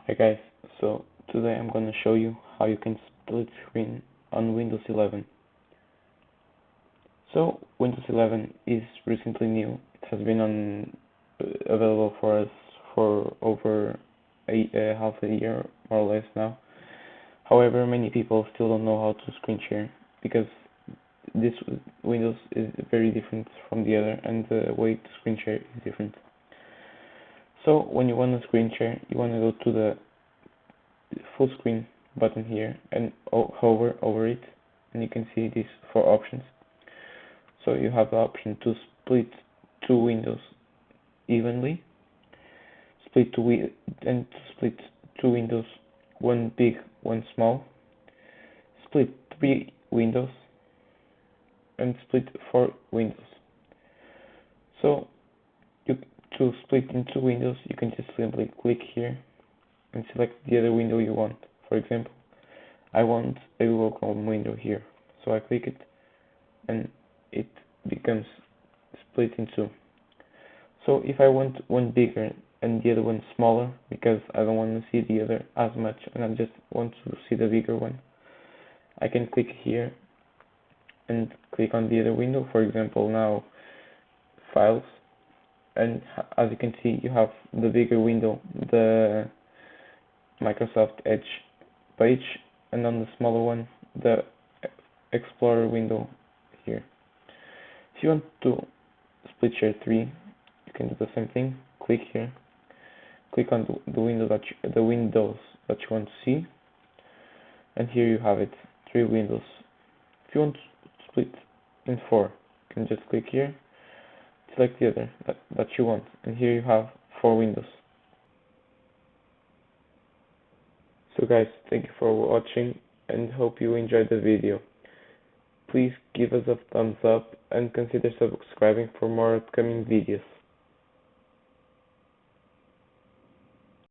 Hi guys, so today I'm gonna show you how you can split screen on Windows 11. So Windows 11 is recently new. It has been available for us for over half a year more or less now. However, many people still don't know how to screen share because this Windows is very different from the other and the way to screen share is different. So when you want to screen share, you want to go to the full screen button here and hover over it, and you can see these four options. So you have the option to split two windows evenly, and to split two windows, one big, one small, split three windows, and split four windows. So you, to split in two windows, you can just simply click here and select the other window you want. For example, I want a Google Chrome window here, so I click it and it becomes split in two. So if I want one bigger and the other one smaller, because I don't want to see the other as much and I just want to see the bigger one, I can click here and click on the other window, for example now Files, and as you can see you have the bigger window, the Microsoft Edge page, and on the smaller one the Explorer window here. If you want to split share 3, you can do the same thing. Click here, click on the windows that you want to see, and here you have it, 3 windows. If you want to split in 4, you can just click here, select the other that you want, and here you have 4 windows. So guys, thank you for watching and hope you enjoyed the video. Please give us a thumbs up and consider subscribing for more upcoming videos.